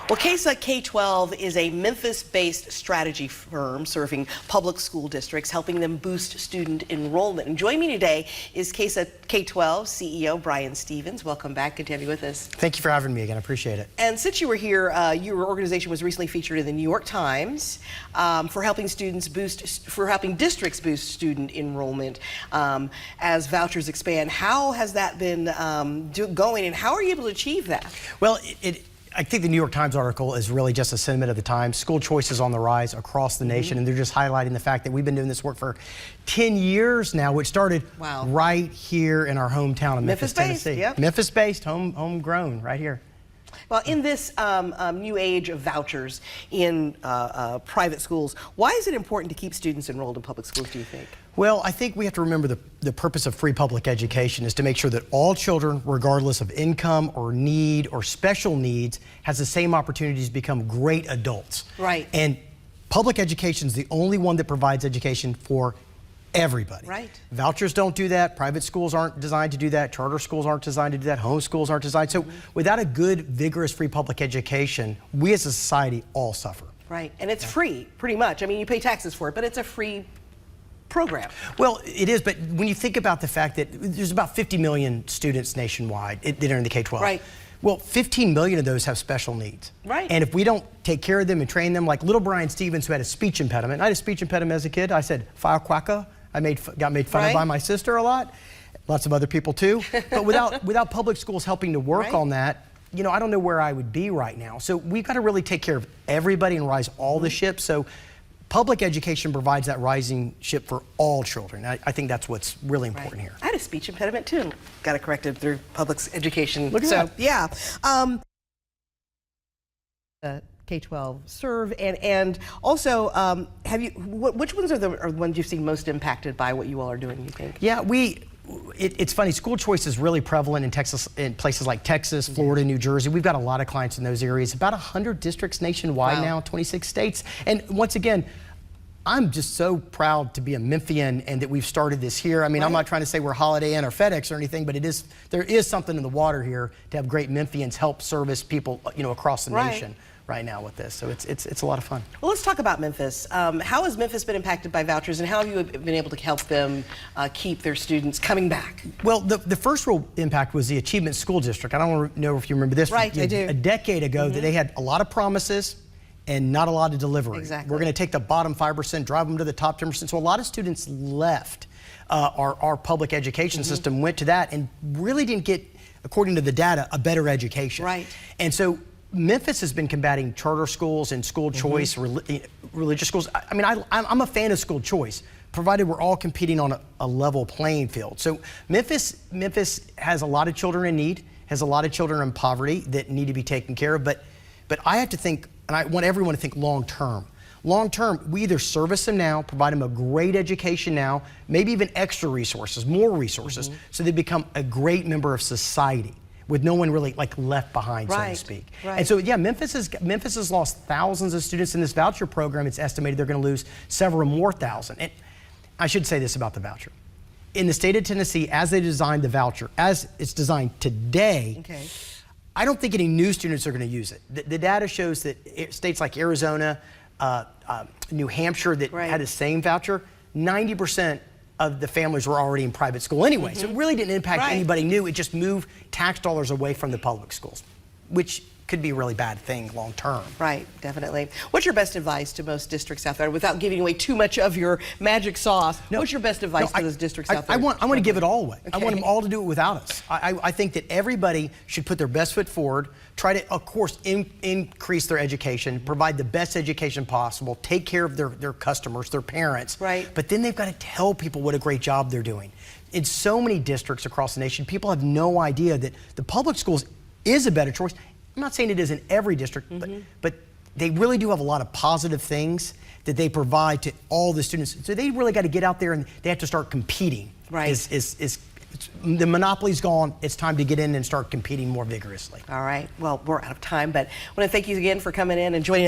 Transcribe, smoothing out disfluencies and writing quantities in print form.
Well, Caissa K12 is a Memphis-based strategy firm serving public school districts, helping them boost student enrollment. And joining me today is Caissa K12 CEO Brian Stevens. Welcome back. Good to have you with us. Thank you for having me again. I appreciate it. And since you were here, your organization was recently featured in the New York Times for helping districts boost student enrollment as vouchers expand. How has that been going, and how are you able to achieve that? Well, I think the New York Times article is really just a sentiment of the times. School choice is on the rise across the nation, and they're just highlighting the fact that we've been doing this work for 10 years now, which started right here in our hometown of Memphis, Tennessee. Yep. Memphis-based, homegrown, right here. Well, in this new age of vouchers in private schools, why is it important to keep students enrolled in public schools, do you think? Well, I think we have to remember the purpose of free public education is to make sure that all children, regardless of income or need or special needs, has the same opportunities to become great adults. Right. And public education is the only one that provides education for everybody. Right. Vouchers don't do that. Private schools aren't designed to do that. Charter schools aren't designed to do that. Home schools aren't designed. So without a good, vigorous, free public education, we as a society all suffer. Right. And it's free, pretty much. I mean, you pay taxes for it, but it's a free program. Well, it is, but when you think about the fact that there's about 50 million students nationwide that are in the K-12. Right. Well, 15 million of those have special needs. Right. And if we don't take care of them and train them, like little Brian Stevens, who had a speech impediment. I had a speech impediment as a kid. I said, "File quacka." I got made fun of by my sister a lot. Lots of other people too. But without public schools helping to work on that, you know, I don't know where I would be right now. So we've got to really take care of everybody and rise all the ships. So public education provides that rising ship for all children. I think that's what's really important here. I had a speech impediment too and got it corrected through public education. Look at that. Yeah. K-12 serve, and also have you? Which ones are the ones you've seen most impacted by what you all are doing, you think? Yeah, it's funny. School choice is really prevalent in Texas, in places like Texas, Florida, New Jersey. We've got a lot of clients in those areas. About 100 districts nationwide now, 26 states. And once again, I'm just so proud to be a Memphian and that we've started this here. I mean, I'm not trying to say we're Holiday Inn or FedEx or anything, but there is something in the water here to have great Memphians help service people, you know, across the nation right now with this. So it's a lot of fun. Well, let's talk about Memphis. How has Memphis been impacted by vouchers, and how have you been able to help them keep their students coming back? Well, the first real impact was the Achievement School District. I don't know if you remember this. Right, I do. A decade ago, that they had a lot of promises and not a lot of delivery. Exactly. We're going to take the bottom 5%, drive them to the top 10%. So a lot of students left our public education system, went to that, and really didn't get, according to the data, a better education. Right. And so Memphis has been combating charter schools and school choice, religious schools. I mean, I'm a fan of school choice, provided we're all competing on a level playing field. So Memphis has a lot of children in need, has a lot of children in poverty that need to be taken care of, but I have to think, and I want everyone to think long term. Long term, we either service them now, provide them a great education now, maybe even extra resources, more resources, so they become a great member of society, with no one really like left behind, so to speak. And so, yeah, Memphis has lost thousands of students in this voucher program. It's estimated they're going to lose several more thousand. And I should say this about the voucher. In the state of Tennessee, as they designed the voucher, as it's designed today, I don't think any new students are going to use it. The data shows that states like Arizona, New Hampshire that had the same voucher, 90% of the families were already in private school anyway. So it really didn't impact anybody new. It just moved tax dollars away from the public schools, which could be a really bad thing long term. Right, definitely. What's your best advice to most districts out there, without giving away too much of your magic sauce? What's your best advice to those districts out there? I want to give it all away. I want them all to do it without us. I think that everybody should put their best foot forward, try to, of course, increase their education, provide the best education possible, take care of their customers, their parents. But then they've got to tell people what a great job they're doing. In so many districts across the nation, people have no idea that the public schools is a better choice. I'm not saying it is in every district, but they really do have a lot of positive things that they provide to all the students. So they really got to get out there and they have to start competing. The monopoly's gone. It's time to get in and start competing more vigorously. All right. Well, we're out of time, but I want to thank you again for coming in and joining us.